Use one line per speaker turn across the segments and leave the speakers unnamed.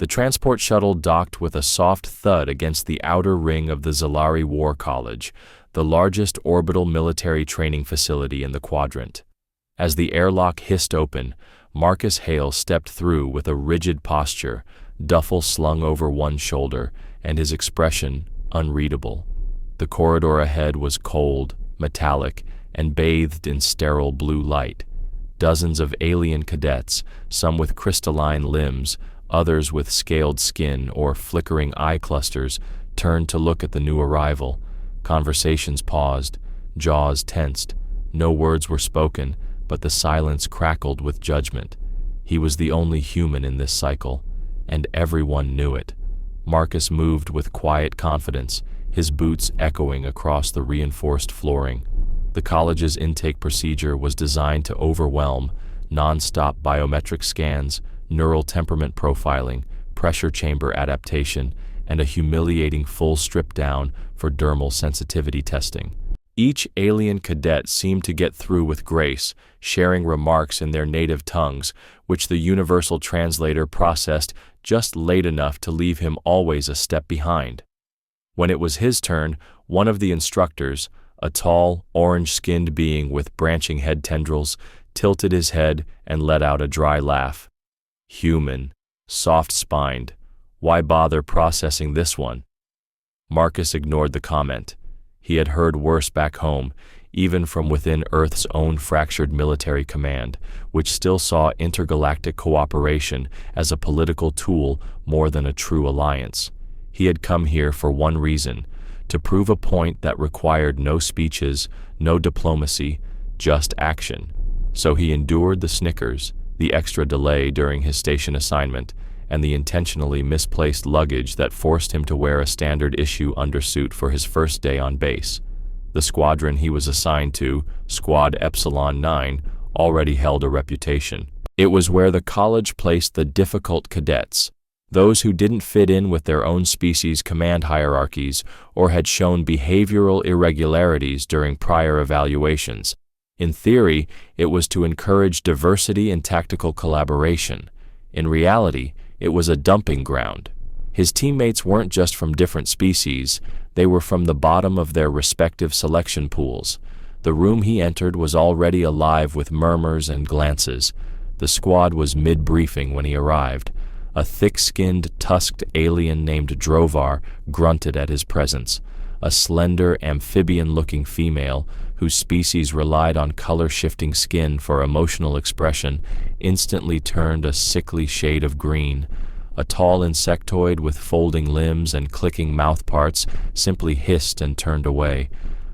The transport shuttle docked with a soft thud against the outer ring of the Zalari War College, the largest orbital military training facility in the quadrant. As the airlock hissed open, Marcus Hale stepped through with a rigid posture, duffel slung over one shoulder, and his expression unreadable. The corridor ahead was cold, metallic, and bathed in sterile blue light. Dozens of alien cadets, some with crystalline limbs, others with scaled skin or flickering eye clusters, turned to look at the new arrival. Conversations paused, jaws tensed. No words were spoken, but the silence crackled with judgment. He was the only human in this cycle, and everyone knew it. Marcus moved with quiet confidence, his boots echoing across the reinforced flooring. The college's intake procedure was designed to overwhelm: non-stop biometric scans, neural temperament profiling, pressure chamber adaptation, and a humiliating full strip-down for dermal sensitivity testing. Each alien cadet seemed to get through with grace, sharing remarks in their native tongues, which the universal translator processed just late enough to leave him always a step behind. When it was his turn, one of the instructors, a tall, orange-skinned being with branching head tendrils, tilted his head and let out a dry laugh. Human, soft-spined. Why bother processing this one? Marcus ignored the comment. He had heard worse back home, even from within Earth's own fractured military command, which still saw intergalactic cooperation as a political tool more than a true alliance. He had come here for one reason: to prove a point that required no speeches, no diplomacy, just action. So he endured the snickers, the extra delay during his station assignment, and the intentionally misplaced luggage that forced him to wear a standard-issue undersuit for his first day on base. The squadron he was assigned to, Squad Epsilon 9, already held a reputation. It was where the college placed the difficult cadets, those who didn't fit in with their own species' command hierarchies or had shown behavioral irregularities during prior evaluations. In theory, it was to encourage diversity and tactical collaboration. In reality, it was a dumping ground. His teammates weren't just from different species, they were from the bottom of their respective selection pools. The room he entered was already alive with murmurs and glances. The squad was mid-briefing when he arrived. A thick-skinned, tusked alien named Drovar grunted at his presence. A slender, amphibian-looking female, whose species relied on color-shifting skin for emotional expression, instantly turned a sickly shade of green. A tall insectoid with folding limbs and clicking mouthparts simply hissed and turned away.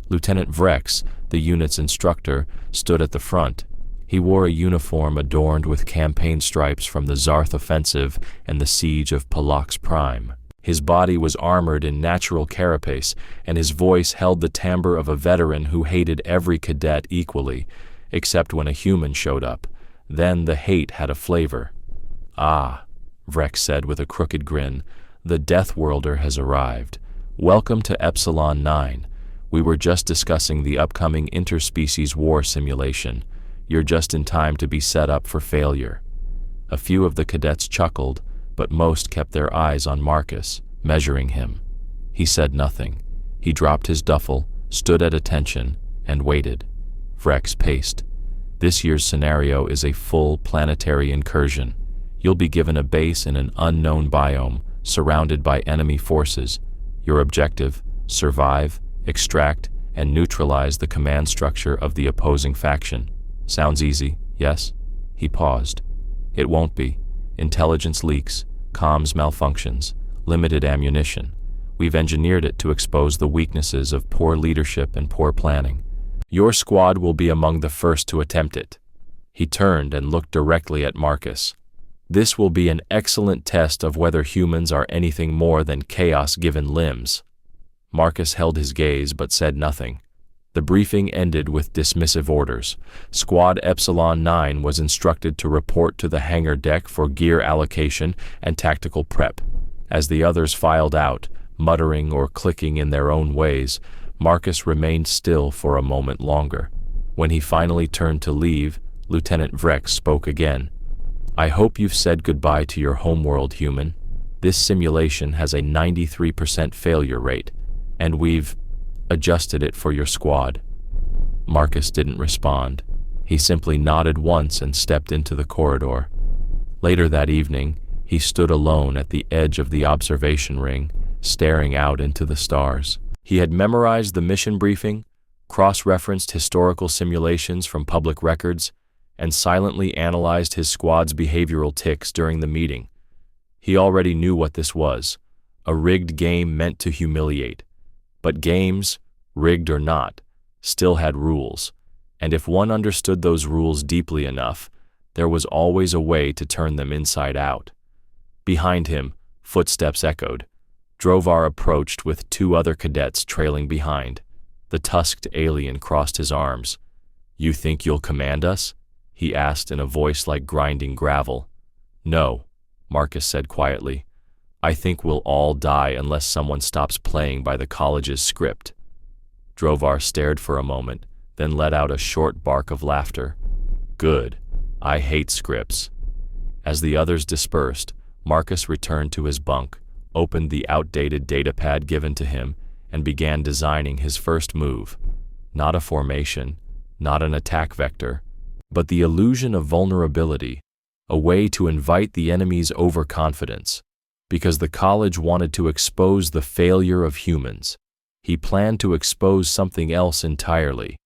Lieutenant Vrex, the unit's instructor, stood at the front. He wore a uniform adorned with campaign stripes from the Zarth Offensive and the Siege of Palax Prime. His body was armored in natural carapace, and his voice held the timbre of a veteran who hated every cadet equally, except when a human showed up. Then the hate had a flavor. "Ah," Vrex said with a crooked grin, "the Death Worlder has arrived. Welcome to Epsilon 9. We were just discussing the upcoming interspecies war simulation. You're just in time to be set up for failure." A few of the cadets chuckled, but most kept their eyes on Marcus, measuring him. He said nothing. He dropped his duffel, stood at attention, and waited. Vrex paced. "This year's scenario is a full planetary incursion. You'll be given a base in an unknown biome, surrounded by enemy forces. Your objective: survive, extract, and neutralize the command structure of the opposing faction. Sounds easy, yes?" He paused. "It won't be. Intelligence leaks, comms malfunctions, limited ammunition. We've engineered it to expose the weaknesses of poor leadership and poor planning. Your squad will be among the first to attempt it." He turned and looked directly at Marcus. "This will be an excellent test of whether humans are anything more than chaos-given limbs." Marcus held his gaze but said nothing. The briefing ended with dismissive orders. Squad Epsilon 9 was instructed to report to the hangar deck for gear allocation and tactical prep. As the others filed out, muttering or clicking in their own ways, Marcus remained still for a moment longer. When he finally turned to leave, Lieutenant Vrex spoke again. "I hope you've said goodbye to your homeworld, human. This simulation has a 93% failure rate, and we've adjusted it for your squad." Marcus didn't respond. He simply nodded once and stepped into the corridor. Later that evening, he stood alone at the edge of the observation ring, staring out into the stars. He had memorized the mission briefing, cross-referenced historical simulations from public records, and silently analyzed his squad's behavioral tics during the meeting. He already knew what this was, a rigged game meant to humiliate. But games, rigged or not, still had rules, and if one understood those rules deeply enough, there was always a way to turn them inside out. Behind him, footsteps echoed. Drovar approached with two other cadets trailing behind. The tusked alien crossed his arms. "You think you'll command us?" he asked in a voice like grinding gravel. "No," Marcus said quietly. "I think we'll all die unless someone stops playing by the college's script." Drovar stared for a moment, then let out a short bark of laughter. "Good. I hate scripts." As the others dispersed, Marcus returned to his bunk, opened the outdated datapad given to him, and began designing his first move. Not a formation, not an attack vector, but the illusion of vulnerability, a way to invite the enemy's overconfidence. Because the college wanted to expose the failure of humans, he planned to expose something else entirely,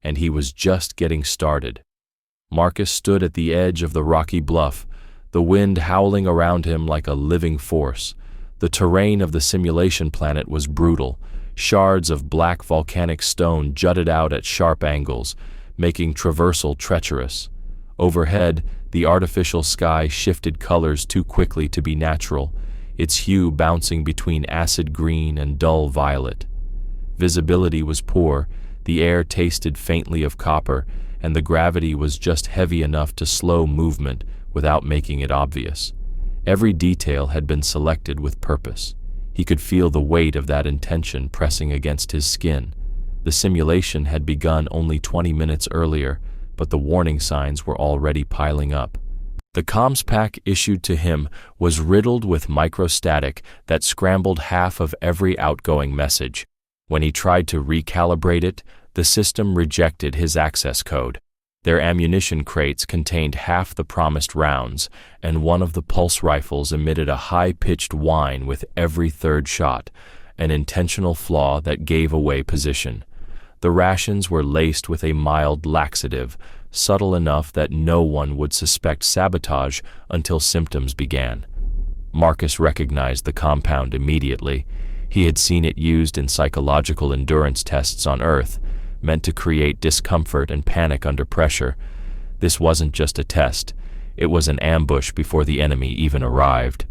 and he was just getting started. Marcus stood at the edge of the rocky bluff, the wind howling around him like a living force. The terrain of the simulation planet was brutal. Shards of black volcanic stone jutted out at sharp angles, making traversal treacherous. Overhead, the artificial sky shifted colors too quickly to be natural, its hue bouncing between acid green and dull violet. Visibility was poor, the air tasted faintly of copper, and the gravity was just heavy enough to slow movement without making it obvious. Every detail had been selected with purpose. He could feel the weight of that intention pressing against his skin. The simulation had begun only 20 minutes earlier, but the warning signs were already piling up. The comms pack issued to him was riddled with microstatic that scrambled half of every outgoing message. When he tried to recalibrate it, the system rejected his access code. Their ammunition crates contained half the promised rounds, and one of the pulse rifles emitted a high-pitched whine with every third shot, an intentional flaw that gave away position. The rations were laced with a mild laxative, subtle enough that no one would suspect sabotage until symptoms began. Marcus recognized the compound immediately. He had seen it used in psychological endurance tests on Earth, meant to create discomfort and panic under pressure. This wasn't just a test, it was an ambush before the enemy even arrived.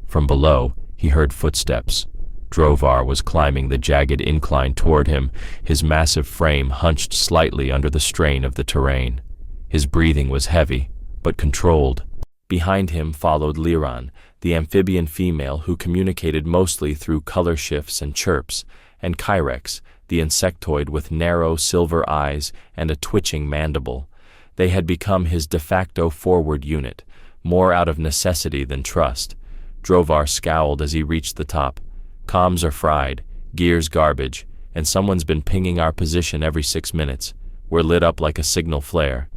From below, he heard footsteps. Drovar was climbing the jagged incline toward him, his massive frame hunched slightly under the strain of the terrain. His breathing was heavy, but controlled. Behind him followed Liran, the amphibian female who communicated mostly through color shifts and chirps, and Kyrex, the insectoid with narrow silver eyes and a twitching mandible. They had become his de facto forward unit, more out of necessity than trust. Drovar scowled as he reached the top. "Comms are fried, gears garbage, and someone's been pinging our position every 6 minutes. We're lit up like a signal flare."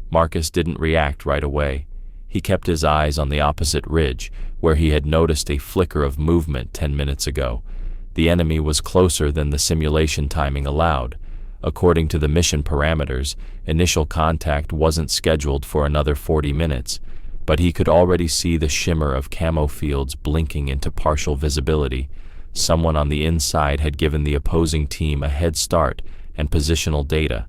Marcus didn't react right away. He kept his eyes on the opposite ridge, where he had noticed a flicker of movement 10 minutes ago. The enemy was closer than the simulation timing allowed. According to the mission parameters, initial contact wasn't scheduled for another 40 minutes, but he could already see the shimmer of camo fields blinking into partial visibility. Someone on the inside had given the opposing team a head start and positional data.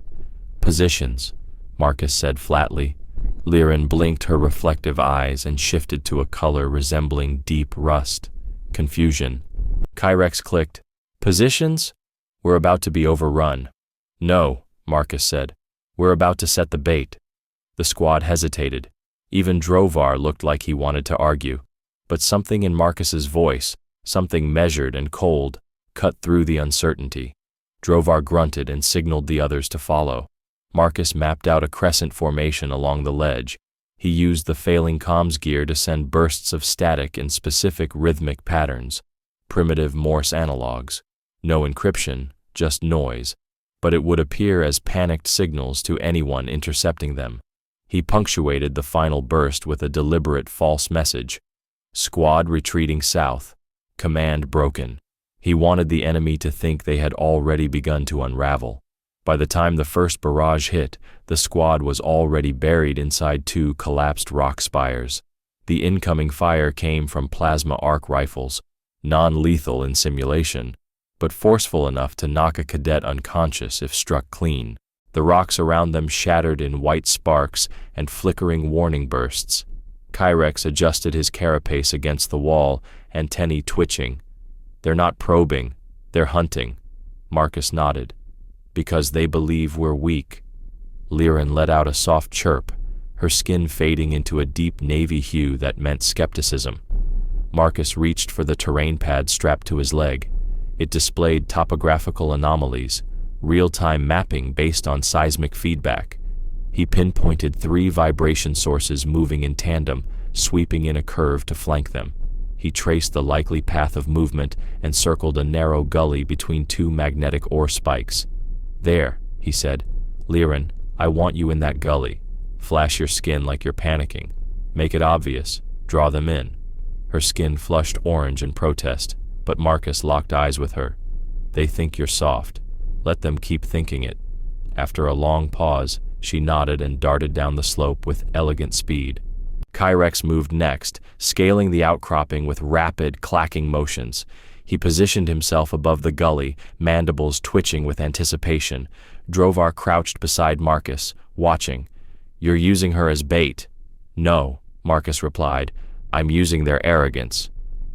"Positions," Marcus said flatly. Liran blinked her reflective eyes and shifted to a color resembling deep rust. Confusion. Kyrex clicked. "Positions? We're about to be overrun." "No," Marcus said. "We're about to set the bait." The squad hesitated. Even Drovar looked like he wanted to argue. But something in Marcus's voice, something measured and cold, cut through the uncertainty. Drovar grunted and signaled the others to follow. Marcus mapped out a crescent formation along the ledge. He used the failing comms gear to send bursts of static in specific rhythmic patterns, primitive Morse analogs. No encryption, just noise, but it would appear as panicked signals to anyone intercepting them. He punctuated the final burst with a deliberate false message. Squad retreating south. Command broken. He wanted the enemy to think they had already begun to unravel. By the time the first barrage hit, the squad was already buried inside 2 collapsed rock spires. The incoming fire came from plasma arc rifles, non-lethal in simulation, but forceful enough to knock a cadet unconscious if struck clean. The rocks around them shattered in white sparks and flickering warning bursts. Kyrex adjusted his carapace against the wall, antennae twitching. "They're not probing, they're hunting," Marcus nodded. "Because they believe we're weak." Liren let out a soft chirp, her skin fading into a deep navy hue that meant skepticism. Marcus reached for the terrain pad strapped to his leg. It displayed topographical anomalies, real-time mapping based on seismic feedback. He pinpointed 3 vibration sources moving in tandem, sweeping in a curve to flank them. He traced the likely path of movement and circled a narrow gully between 2 magnetic ore spikes. "There," he said. "Liren, I want you in that gully. Flash your skin like you're panicking. Make it obvious. Draw them in." Her skin flushed orange in protest, but Marcus locked eyes with her. "They think you're soft. Let them keep thinking it." After a long pause, she nodded and darted down the slope with elegant speed. Kyrex moved next, scaling the outcropping with rapid, clacking motions. He positioned himself above the gully, mandibles twitching with anticipation. Drovar crouched beside Marcus, watching. "You're using her as bait." "No," Marcus replied. "I'm using their arrogance."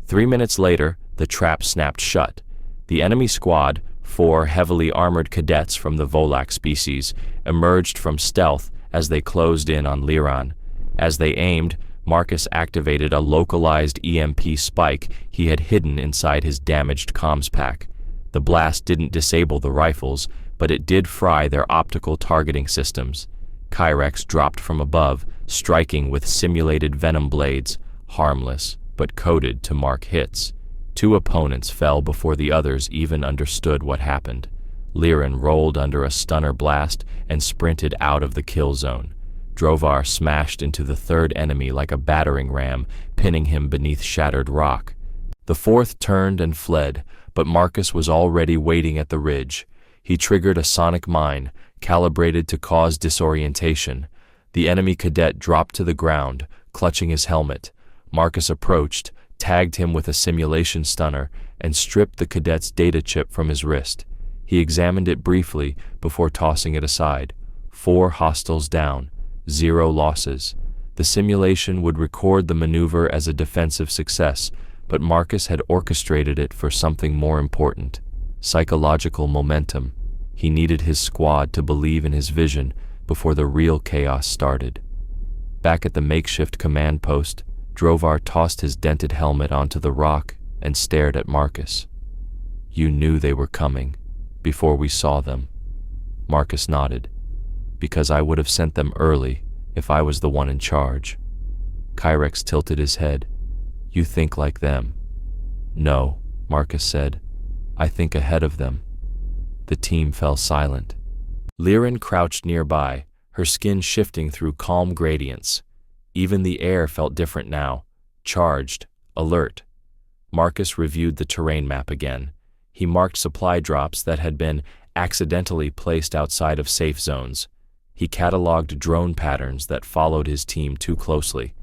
3 minutes later, the trap snapped shut. The enemy squad, 4 heavily armored cadets from the Volak species, emerged from stealth as they closed in on Liran. As they aimed, Marcus activated a localized EMP spike he had hidden inside his damaged comms pack. The blast didn't disable the rifles, but it did fry their optical targeting systems. Kyrex dropped from above, striking with simulated venom blades, harmless, but coded to mark hits. 2 opponents fell before the others even understood what happened. Liren rolled under a stunner blast and sprinted out of the kill zone. Drovar smashed into the 3rd enemy like a battering ram, pinning him beneath shattered rock. The 4th turned and fled, but Marcus was already waiting at the ridge. He triggered a sonic mine, calibrated to cause disorientation. The enemy cadet dropped to the ground, clutching his helmet. Marcus approached, tagged him with a simulation stunner, and stripped the cadet's data chip from his wrist. He examined it briefly before tossing it aside. 4 hostiles down. 0 losses. The simulation would record the maneuver as a defensive success, but Marcus had orchestrated it for something more important: psychological momentum. He needed his squad to believe in his vision before the real chaos started. Back at the makeshift command post, Drovar tossed his dented helmet onto the rock and stared at Marcus. "You knew they were coming, before we saw them." Marcus nodded. "Because I would have sent them early if I was the one in charge." Kyrex tilted his head. "You think like them." "No," Marcus said. "I think ahead of them." The team fell silent. Liren crouched nearby, her skin shifting through calm gradients. Even the air felt different now, charged, alert. Marcus reviewed the terrain map again. He marked supply drops that had been accidentally placed outside of safe zones. He cataloged drone patterns that followed his team too closely.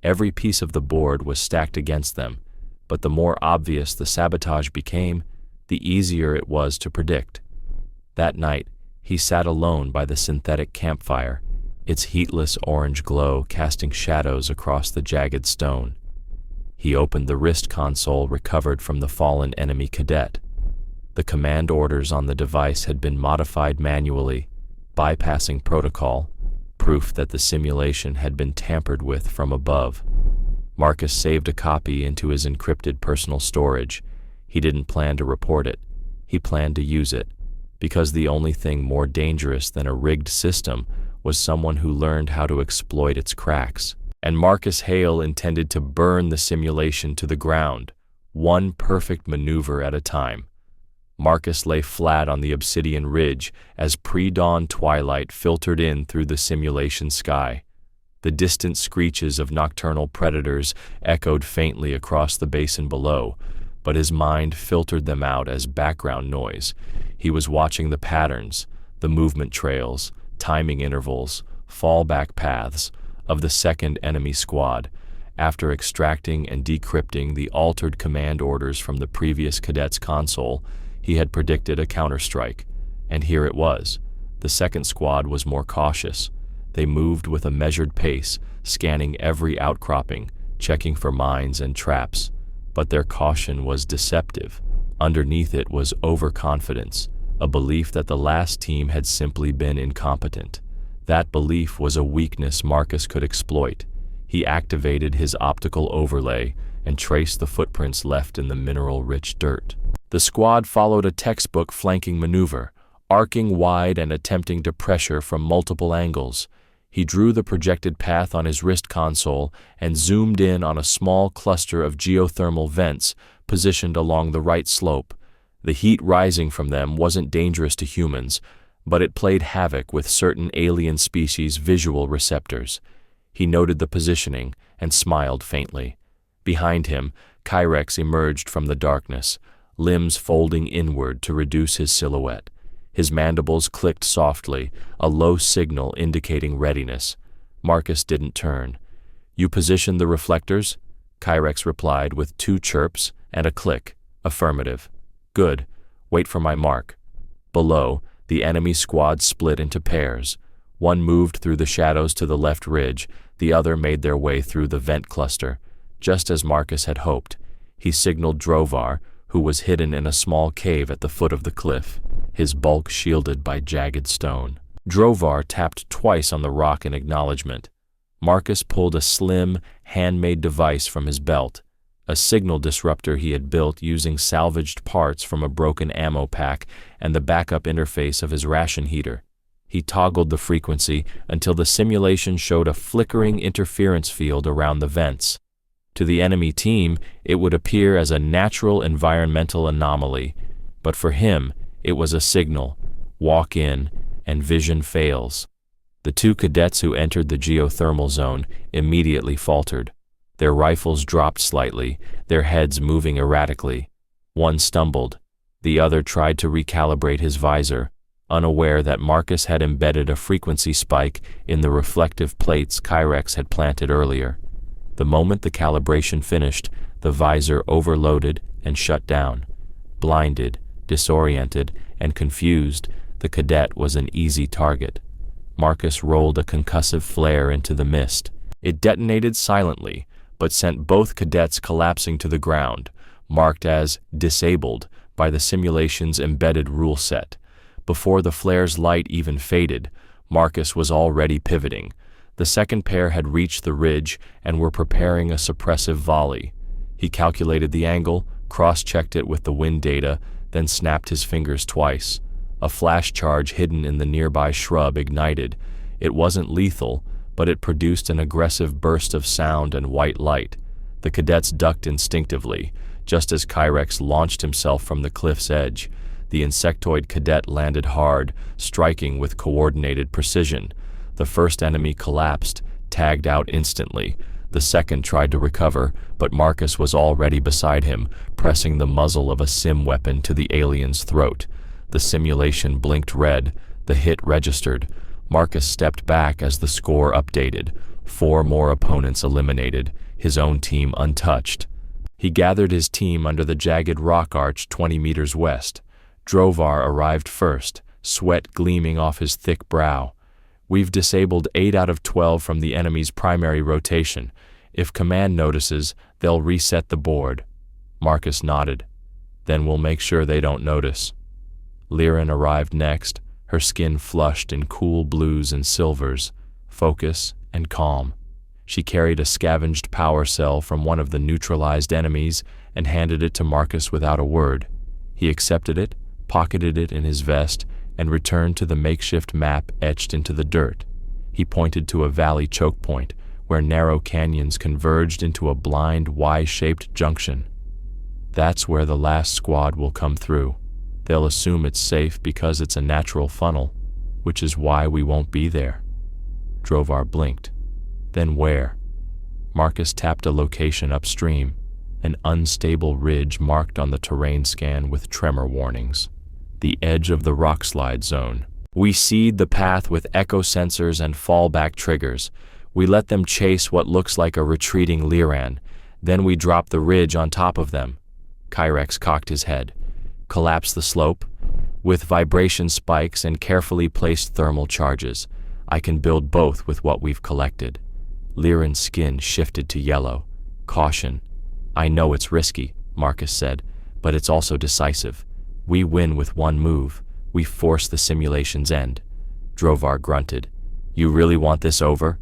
Every piece of the board was stacked against them, but the more obvious the sabotage became, the easier it was to predict. That night, he sat alone by the synthetic campfire, its heatless orange glow casting shadows across the jagged stone. He opened the wrist console recovered from the fallen enemy cadet. The command orders on the device had been modified manually, bypassing protocol, proof that the simulation had been tampered with from above. Marcus saved a copy into his encrypted personal storage. He didn't plan to report it. He planned to use it, because the only thing more dangerous than a rigged system was someone who learned how to exploit its cracks. And Marcus Hale intended to burn the simulation to the ground, one perfect maneuver at a time. Marcus lay flat on the obsidian ridge as pre-dawn twilight filtered in through the simulation sky. The distant screeches of nocturnal predators echoed faintly across the basin below, but his mind filtered them out as background noise. He was watching the patterns, the movement trails, timing intervals, fallback paths of the second enemy squad. After extracting and decrypting the altered command orders from the previous cadet's console, he had predicted a counterstrike, and here it was. The second squad was more cautious. They moved with a measured pace, scanning every outcropping, checking for mines and traps. But their caution was deceptive. Underneath it was overconfidence, a belief that the last team had simply been incompetent. That belief was a weakness Marcus could exploit. He activated his optical overlay and traced the footprints left in the mineral-rich dirt. The squad followed a textbook flanking maneuver, arcing wide and attempting to pressure from multiple angles. He drew the projected path on his wrist console and zoomed in on a small cluster of geothermal vents positioned along the right slope. The heat rising from them wasn't dangerous to humans, but it played havoc with certain alien species' visual receptors. He noted the positioning and smiled faintly. Behind him, Kyrex emerged from the darkness, limbs folding inward to reduce his silhouette. His mandibles clicked softly, a low signal indicating readiness. Marcus didn't turn. "You positioned the reflectors?" Kyrex replied with 2 chirps and a click. "Affirmative." "Good. Wait for my mark." Below, the enemy squad split into pairs. One moved through the shadows to the left ridge, the other made their way through the vent cluster. Just as Marcus had hoped, he signaled Drovar, who was hidden in a small cave at the foot of the cliff, his bulk shielded by jagged stone. Drovar tapped twice on the rock in acknowledgement. Marcus pulled a slim, handmade device from his belt, a signal disruptor he had built using salvaged parts from a broken ammo pack and the backup interface of his ration heater. He toggled the frequency until the simulation showed a flickering interference field around the vents. To the enemy team, it would appear as a natural environmental anomaly, but for him, it was a signal. Walk in, and vision fails. The 2 cadets who entered the geothermal zone immediately faltered. Their rifles dropped slightly, their heads moving erratically. One stumbled. The other tried to recalibrate his visor, unaware that Marcus had embedded a frequency spike in the reflective plates Kyrex had planted earlier. The moment the calibration finished, the visor overloaded and shut down. Blinded, disoriented, and confused, the cadet was an easy target. Marcus rolled a concussive flare into the mist. It detonated silently, but sent both cadets collapsing to the ground, marked as disabled by the simulation's embedded rule set. Before the flare's light even faded, Marcus was already pivoting. The second pair had reached the ridge and were preparing a suppressive volley. He calculated the angle, cross-checked it with the wind data, then snapped his fingers twice. A flash charge hidden in the nearby shrub ignited. It wasn't lethal, but it produced an aggressive burst of sound and white light. The cadets ducked instinctively, just as Kyrex launched himself from the cliff's edge. The insectoid cadet landed hard, striking with coordinated precision. The first enemy collapsed, tagged out instantly. The second tried to recover, but Marcus was already beside him, pressing the muzzle of a sim weapon to the alien's throat. The simulation blinked red. The hit registered. Marcus stepped back as the score updated. 4 more opponents eliminated, his own team untouched. He gathered his team under the jagged rock arch 20 meters west. Drovar arrived first, sweat gleaming off his thick brow. "We've disabled 8 out of 12 from the enemy's primary rotation. If command notices, they'll reset the board." Marcus nodded. "Then we'll make sure they don't notice." Liren arrived next, her skin flushed in cool blues and silvers, focus and calm. She carried a scavenged power cell from one of the neutralized enemies and handed it to Marcus without a word. He accepted it, pocketed it in his vest, and returned to the makeshift map etched into the dirt. He pointed to a valley choke point where narrow canyons converged into a blind Y-shaped junction. That's where the last squad will come through. They'll assume it's safe because it's a natural funnel, which is why we won't be there. Drovar blinked. Then where? Marcus tapped a location upstream, an unstable ridge marked on the terrain scan with tremor warnings. The edge of the rockslide zone. We seed the path with echo sensors and fallback triggers. We let them chase what looks like a retreating Liran. Then we drop the ridge on top of them. Kyrex cocked his head. Collapse the slope? With vibration spikes and carefully placed thermal charges, I can build both with what we've collected. Liran's skin shifted to yellow. Caution. I know it's risky, Marcus said, but it's also decisive. We win with one move. We force the simulation's end. Drovar grunted. You really want this over?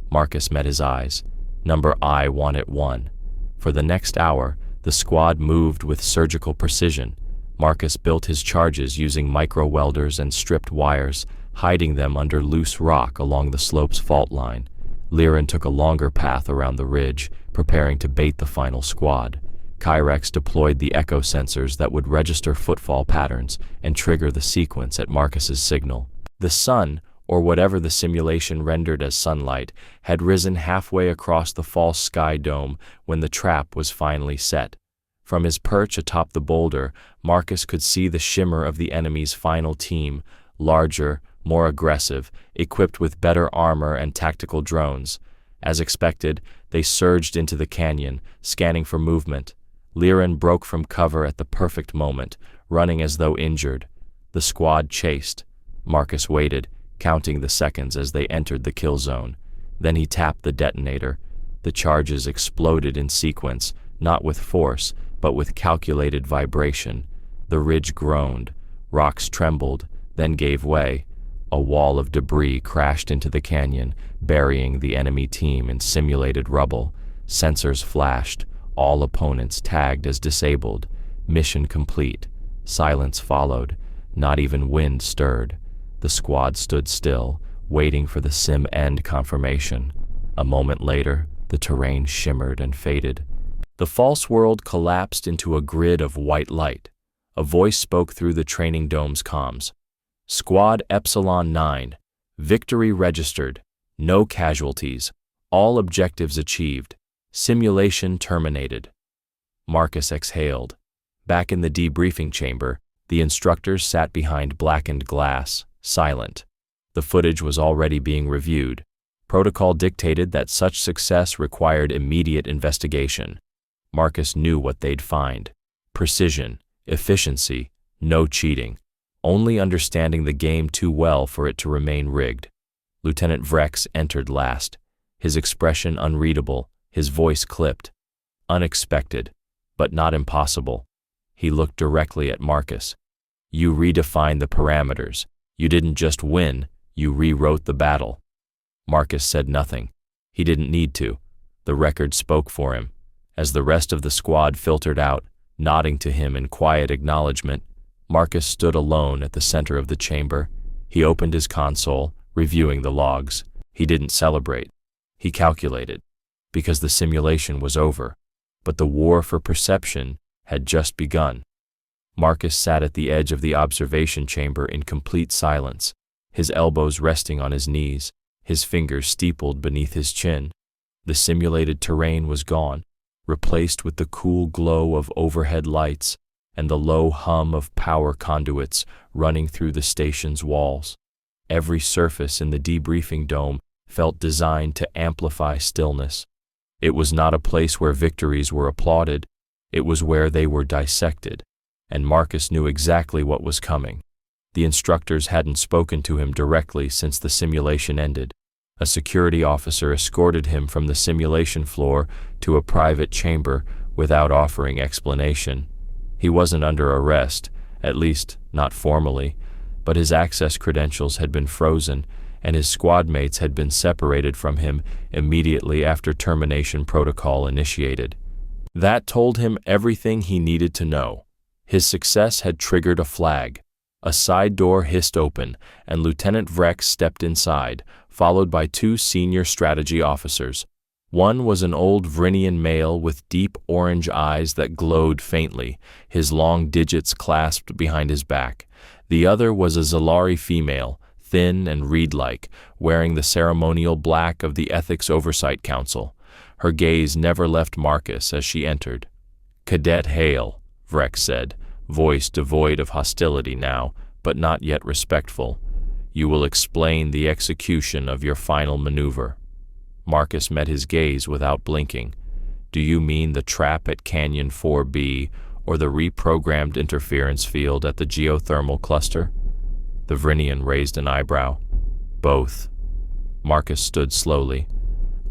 Marcus met his eyes. Number I want it won. For the next hour, the squad moved with surgical precision. Marcus built his charges using micro-welders and stripped wires, hiding them under loose rock along the slope's fault line. Liran took a longer path around the ridge, preparing to bait the final squad. Kyrex deployed the echo sensors that would register footfall patterns and trigger the sequence at Marcus's signal. The sun, or whatever the simulation rendered as sunlight, had risen halfway across the false sky dome when the trap was finally set. From his perch atop the boulder, Marcus could see the shimmer of the enemy's final team, larger, more aggressive, equipped with better armor and tactical drones. As expected, they surged into the canyon, scanning for movement. Liran broke from cover at the perfect moment, running as though injured. The squad chased. Marcus waited, counting the seconds as they entered the kill zone. Then he tapped the detonator. The charges exploded in sequence, not with force, but with calculated vibration. The ridge groaned. Rocks trembled, then gave way. A wall of debris crashed into the canyon, burying the enemy team in simulated rubble. Sensors flashed, all opponents tagged as disabled. Mission complete. Silence followed. Not even wind stirred. The squad stood still, waiting for the sim end confirmation. A moment later, the terrain shimmered and faded. The false world collapsed into a grid of white light. A voice spoke through the training dome's comms. Squad Epsilon 9. Victory registered. No casualties. All objectives achieved. Simulation terminated. Marcus exhaled. Back in the debriefing chamber, the instructors sat behind blackened glass, silent. The footage was already being reviewed. Protocol dictated that such success required immediate investigation. Marcus knew what they'd find. Precision, efficiency, no cheating. Only understanding the game too well for it to remain rigged. Lieutenant Vrex entered last, his expression unreadable, his voice clipped. Unexpected, but not impossible. He looked directly at Marcus. You redefined the parameters. You didn't just win, you rewrote the battle. Marcus said nothing. He didn't need to. The record spoke for him. As the rest of the squad filtered out, nodding to him in quiet acknowledgement, Marcus stood alone at the center of the chamber. He opened his console, reviewing the logs. He didn't celebrate. He calculated, because the simulation was over, but the war for perception had just begun. Marcus sat at the edge of the observation chamber in complete silence, his elbows resting on his knees, his fingers steepled beneath his chin. The simulated terrain was gone, replaced with the cool glow of overhead lights and the low hum of power conduits running through the station's walls. Every surface in the debriefing dome felt designed to amplify stillness. It was not a place where victories were applauded, it was where they were dissected, and Marcus knew exactly what was coming. The instructors hadn't spoken to him directly since the simulation ended. A security officer escorted him from the simulation floor to a private chamber without offering explanation. He wasn't under arrest, at least not formally, but his access credentials had been frozen and his squad mates had been separated from him immediately after termination protocol initiated. That told him everything he needed to know. His success had triggered a flag. A side door hissed open, and Lieutenant Vrex stepped inside, followed by two senior strategy officers. One was an old Vrinian male with deep orange eyes that glowed faintly, his long digits clasped behind his back. The other was a Zalari female, thin and reed-like, wearing the ceremonial black of the Ethics Oversight Council. Her gaze never left Marcus as she entered. "Cadet Hale," Vrex said, voice devoid of hostility now, but not yet respectful. "You will explain the execution of your final maneuver." Marcus met his gaze without blinking. "Do you mean the trap at Canyon 4B or the reprogrammed interference field at the geothermal cluster?" The Vrinian raised an eyebrow. "Both." Marcus stood slowly.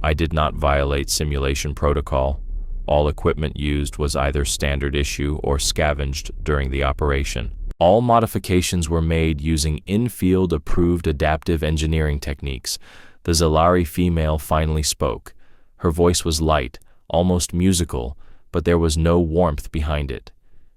"I did not violate simulation protocol. All equipment used was either standard issue or scavenged during the operation. All modifications were made using in-field approved adaptive engineering techniques." The Zalari female finally spoke. Her voice was light, almost musical, but there was no warmth behind it.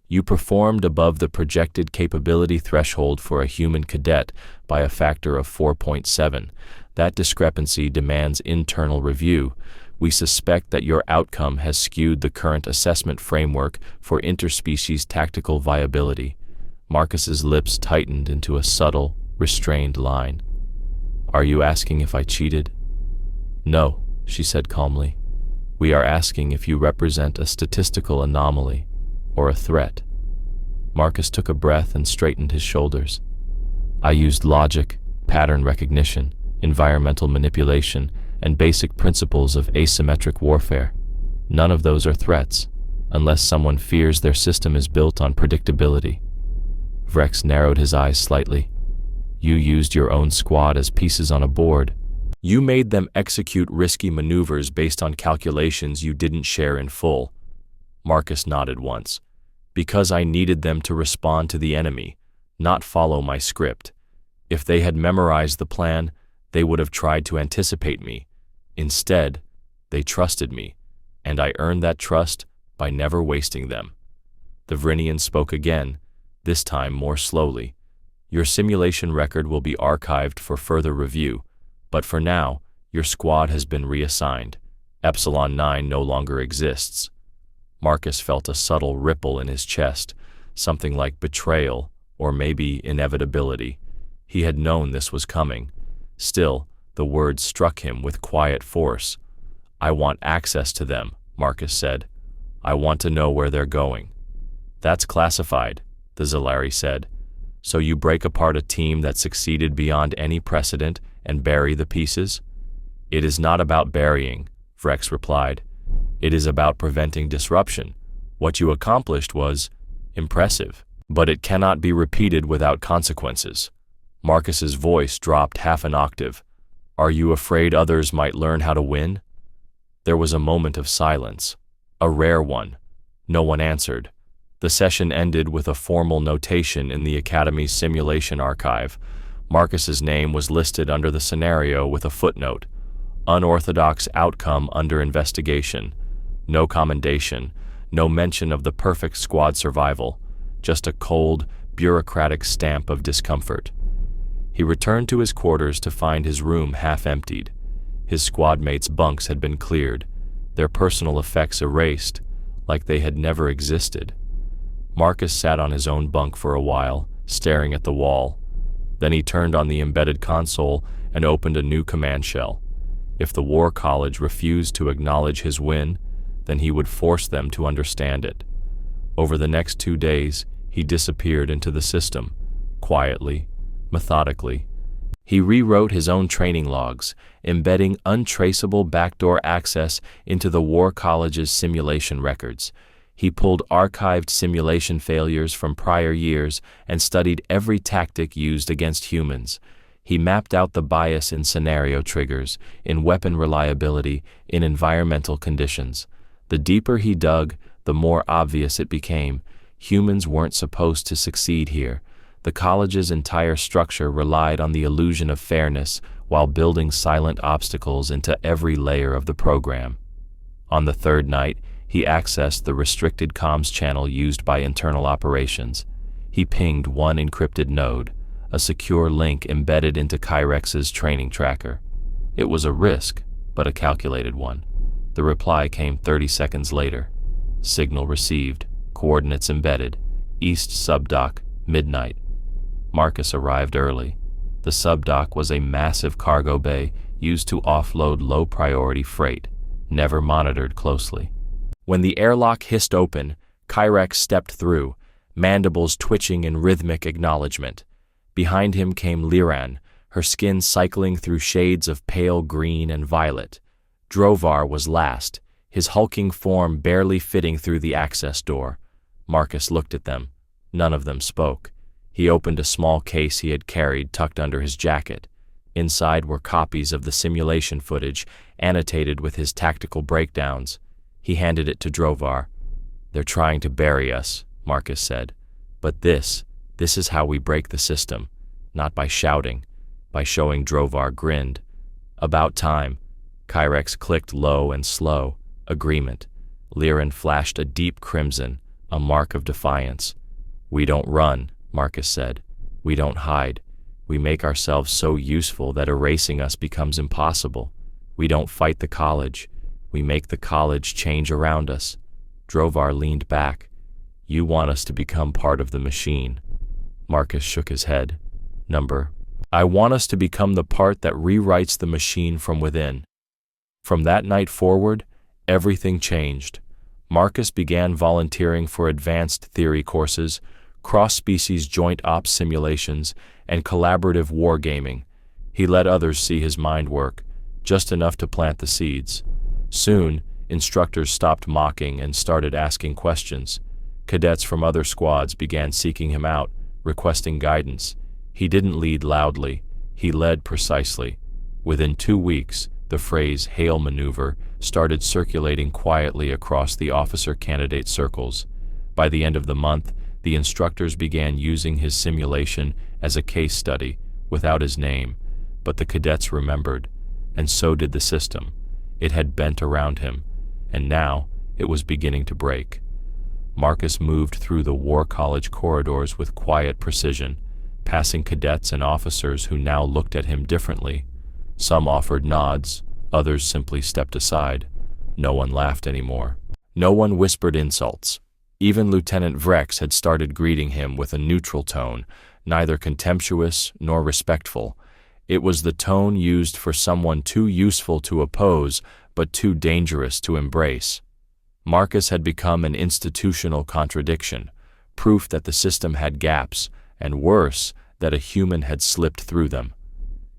"You performed above the projected capability threshold for a human cadet by a factor of 4.7. That discrepancy demands internal review. We suspect that your outcome has skewed the current assessment framework for interspecies tactical viability." Marcus's lips tightened into a subtle, restrained line. "Are you asking if I cheated?" "No," she said calmly. "We are asking if you represent a statistical anomaly or a threat." Marcus took a breath and straightened his shoulders. "I used logic, pattern recognition, environmental manipulation, and basic principles of asymmetric warfare. None of those are threats, unless someone fears their system is built on predictability." Vrex narrowed his eyes slightly. "You used your own squad as pieces on a board. You made them execute risky maneuvers based on calculations you didn't share in full." Marcus nodded once. "Because I needed them to respond to the enemy, not follow my script. If they had memorized the plan, they would have tried to anticipate me. Instead, they trusted me, and I earned that trust by never wasting them." The Vrinian spoke again, this time more slowly. "Your simulation record will be archived for further review, but for now, your squad has been reassigned. Epsilon 9 no longer exists." Marcus felt a subtle ripple in his chest, something like betrayal or maybe inevitability. He had known this was coming. Still, the words struck him with quiet force. "I want access to them," Marcus said. "I want to know where they're going." "That's classified," the Zalari said. "So you break apart a team that succeeded beyond any precedent and bury the pieces?" "It is not about burying," Vrex replied. "It is about preventing disruption. What you accomplished was impressive, but it cannot be repeated without consequences." Marcus's voice dropped half an octave. "Are you afraid others might learn how to win?" There was a moment of silence, a rare one. No one answered. The session ended with a formal notation in the Academy's simulation archive. Marcus's name was listed under the scenario with a footnote. "Unorthodox outcome under investigation." No commendation, no mention of the perfect squad survival, just a cold, bureaucratic stamp of discomfort. He returned to his quarters to find his room half emptied. His squad mates' bunks had been cleared, their personal effects erased, like they had never existed. Marcus sat on his own bunk for a while, staring at the wall. Then he turned on the embedded console and opened a new command shell. If the War College refused to acknowledge his win, then he would force them to understand it. Over the next 2 days, he disappeared into the system, quietly, methodically. He rewrote his own training logs, embedding untraceable backdoor access into the War College's simulation records. He pulled archived simulation failures from prior years and studied every tactic used against humans. He mapped out the bias in scenario triggers, in weapon reliability, in environmental conditions. The deeper he dug, the more obvious it became. Humans weren't supposed to succeed here. The college's entire structure relied on the illusion of fairness while building silent obstacles into every layer of the program. On the third night, he accessed the restricted comms channel used by internal operations. He pinged one encrypted node, a secure link embedded into Kyrex's training tracker. It was a risk, but a calculated one. The reply came 30 seconds later. Signal received, coordinates embedded, East Subdock, midnight. Marcus arrived early. The subdock was a massive cargo bay used to offload low-priority freight, never monitored closely. When the airlock hissed open, Kyrex stepped through, mandibles twitching in rhythmic acknowledgement. Behind him came Liran, her skin cycling through shades of pale green and violet. Drovar was last, his hulking form barely fitting through the access door. Marcus looked at them. None of them spoke. He opened a small case he had carried tucked under his jacket. Inside were copies of the simulation footage, annotated with his tactical breakdowns. He handed it to Drovar. "They're trying to bury us," Marcus said. "But this is how we break the system. Not by shouting, by showing." Drovar grinned. "About time." Kyrex clicked low and slow. Agreement. Liran flashed a deep crimson, a mark of defiance. "We don't run," Marcus said. "We don't hide. We make ourselves so useful that erasing us becomes impossible. We don't fight the college. We make the college change around us." Drovar leaned back. "You want us to become part of the machine." Marcus shook his head. "I want us to become the part that rewrites the machine from within." From that night forward, everything changed. Marcus began volunteering for advanced theory courses, cross-species joint ops simulations, and collaborative wargaming. He let others see his mind work, just enough to plant the seeds. Soon, instructors stopped mocking and started asking questions. Cadets from other squads began seeking him out, requesting guidance. He didn't lead loudly, he led precisely. Within 2 weeks, the phrase "Hail Maneuver" started circulating quietly across the officer candidate circles. By the end of the month, the instructors began using his simulation as a case study, without his name, but the cadets remembered, and so did the system. It had bent around him, and now it was beginning to break. Marcus moved through the War College corridors with quiet precision, passing cadets and officers who now looked at him differently. Some offered nods, others simply stepped aside. No one laughed anymore. No one whispered insults. Even Lieutenant Vrex had started greeting him with a neutral tone, neither contemptuous nor respectful. It was the tone used for someone too useful to oppose, but too dangerous to embrace. Marcus had become an institutional contradiction, proof that the system had gaps, and worse, that a human had slipped through them.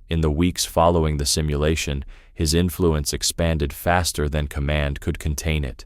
In the weeks following the simulation, his influence expanded faster than command could contain it.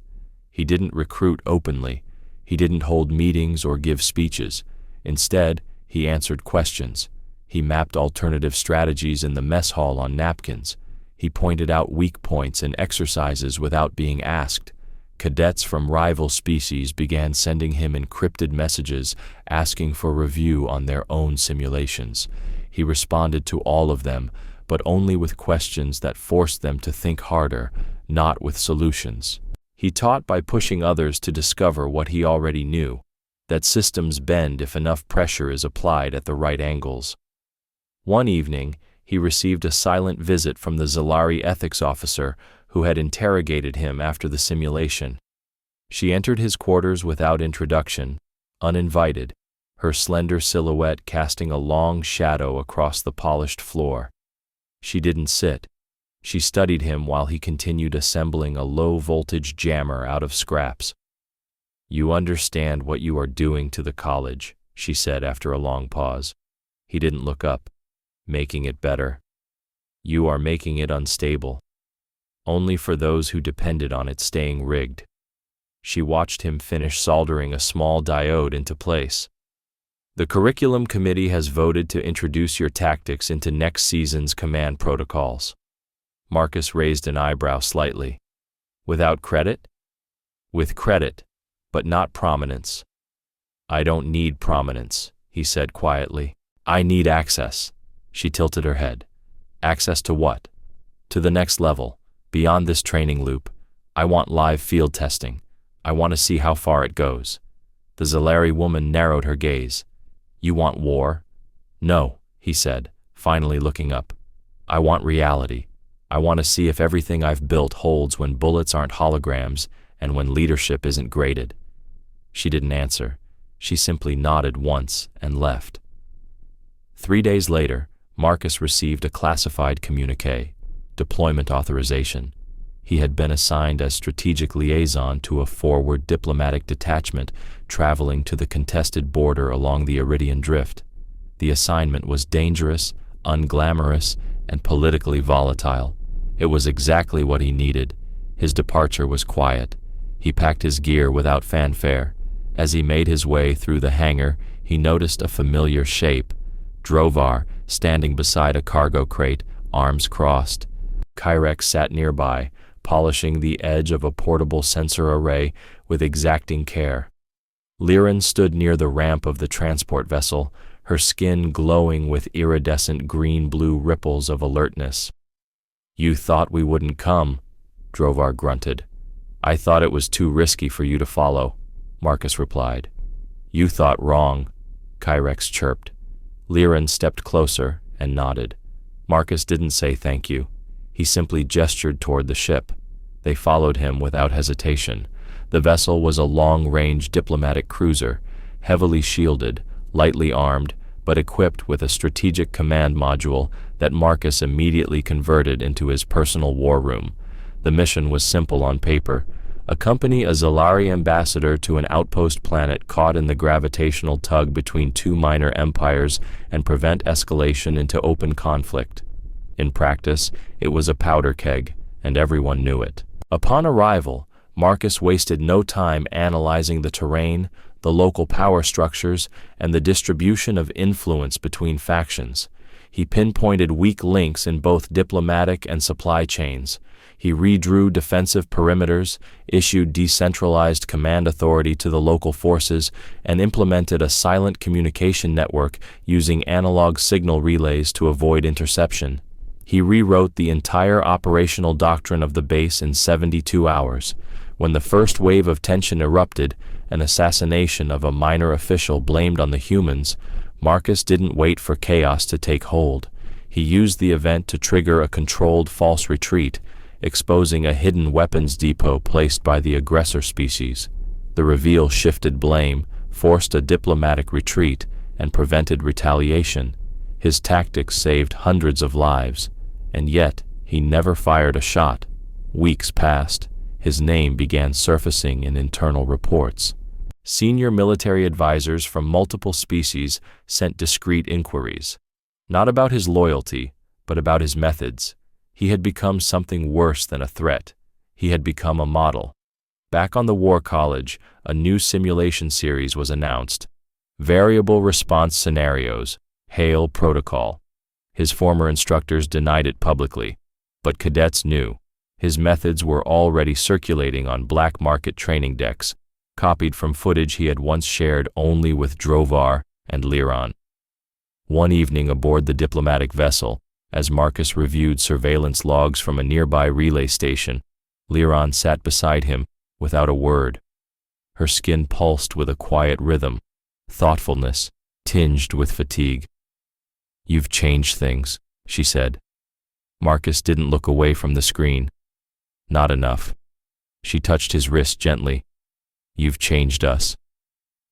He didn't recruit openly. He didn't hold meetings or give speeches. Instead, he answered questions. He mapped alternative strategies in the mess hall on napkins. He pointed out weak points in exercises without being asked. Cadets from rival species began sending him encrypted messages asking for review on their own simulations. He responded to all of them, but only with questions that forced them to think harder, not with solutions. He taught by pushing others to discover what he already knew, that systems bend if enough pressure is applied at the right angles. One evening, he received a silent visit from the Zalari ethics officer who had interrogated him after the simulation. She entered his quarters without introduction, uninvited, her slender silhouette casting a long shadow across the polished floor. She didn't sit. She studied him while he continued assembling a low-voltage jammer out of scraps. "You understand what you are doing to the college," she said after a long pause. He didn't look up. "Making it better. You are making it unstable. Only for those who depended on it staying rigged." She watched him finish soldering a small diode into place. "The curriculum committee has voted to introduce your tactics into next season's command protocols." Marcus raised an eyebrow slightly. "Without credit?" "With credit, but not prominence." "I don't need prominence," he said quietly. "I need access." She tilted her head. "Access to what?" "To the next level, beyond this training loop. I want live field testing. I want to see how far it goes." The Zalari woman narrowed her gaze. You want war? No, he said, finally looking up. I want reality. I want to see if everything I've built holds when bullets aren't holograms and when leadership isn't graded. She didn't answer. She simply nodded once and left. 3 days later, Marcus received a classified communiqué, deployment authorization. He had been assigned as strategic liaison to a forward diplomatic detachment traveling to the contested border along the Iridian Drift. The assignment was dangerous, unglamorous, and politically volatile. It was exactly what he needed. His departure was quiet. He packed his gear without fanfare. As he made his way through the hangar, he noticed a familiar shape. Drovar, standing beside a cargo crate, arms crossed. Kyrex sat nearby, polishing the edge of a portable sensor array with exacting care. Liran stood near the ramp of the transport vessel, her skin glowing with iridescent green-blue ripples of alertness. You thought we wouldn't come, Drovar grunted. I thought it was too risky for you to follow, Marcus replied. You thought wrong, Kyrex chirped. Liran stepped closer and nodded. Marcus didn't say thank you. He simply gestured toward the ship. They followed him without hesitation. The vessel was a long-range diplomatic cruiser, heavily shielded, lightly armed, but equipped with a strategic command module that Marcus immediately converted into his personal war room. The mission was simple on paper: accompany a Zalari ambassador to an outpost planet caught in the gravitational tug between two minor empires and prevent escalation into open conflict. In practice, it was a powder keg, and everyone knew it. Upon arrival, Marcus wasted no time analyzing the terrain, the local power structures, and the distribution of influence between factions. He pinpointed weak links in both diplomatic and supply chains. He redrew defensive perimeters, issued decentralized command authority to the local forces, and implemented a silent communication network using analog signal relays to avoid interception. He rewrote the entire operational doctrine of the base in 72 hours. When the first wave of tension erupted, an assassination of a minor official blamed on the humans, Marcus didn't wait for chaos to take hold. He used the event to trigger a controlled false retreat, exposing a hidden weapons depot placed by the aggressor species. The reveal shifted blame, forced a diplomatic retreat, and prevented retaliation. His tactics saved hundreds of lives, and yet he never fired a shot. Weeks passed. His name began surfacing in internal reports. Senior military advisors from multiple species sent discreet inquiries, not about his loyalty, but about his methods. He had become something worse than a threat. He had become a model. Back on the War College, a new simulation series was announced. Variable Response Scenarios, HAIL Protocol. His former instructors denied it publicly, but cadets knew. His methods were already circulating on black market training decks, copied from footage he had once shared only with Drovar and Liran. One evening aboard the diplomatic vessel, as Marcus reviewed surveillance logs from a nearby relay station, Liran sat beside him without a word. Her skin pulsed with a quiet rhythm, thoughtfulness tinged with fatigue. You've changed things, she said. Marcus didn't look away from the screen. Not enough. She touched his wrist gently. You've changed us.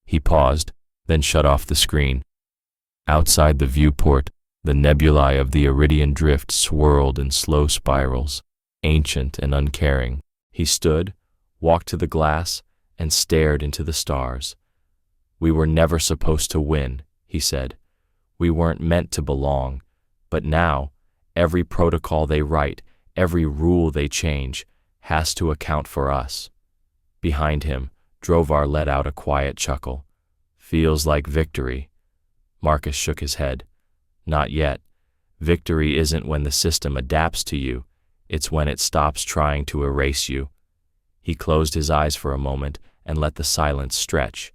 He paused, then shut off the screen. Outside the viewport, the nebulae of the Iridian Drift swirled in slow spirals, ancient and uncaring. He stood, walked to the glass, and stared into the stars. We were never supposed to win, he said. We weren't meant to belong. But now, every protocol they write, every rule they change, has to account for us. Behind him, Drovar let out a quiet chuckle. Feels like victory. Marcus shook his head. Not yet. Victory isn't when the system adapts to you. It's when it stops trying to erase you. He closed his eyes for a moment and let the silence stretch.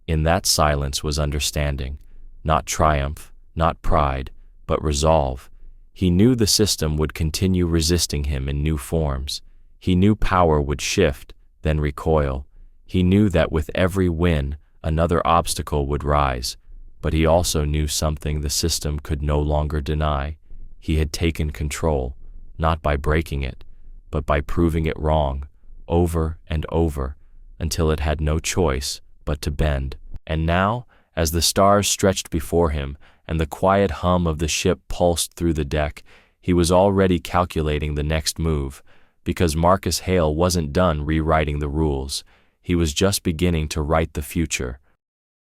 In that silence was understanding. Not triumph, not pride, but resolve. He knew the system would continue resisting him in new forms. He knew power would shift, then recoil. He knew that with every win, another obstacle would rise. But he also knew something the system could no longer deny. He had taken control, not by breaking it, but by proving it wrong, over and over, until it had no choice but to bend. And now, as the stars stretched before him and the quiet hum of the ship pulsed through the deck, he was already calculating the next move, because Marcus Hale wasn't done rewriting the rules. He was just beginning to write the future,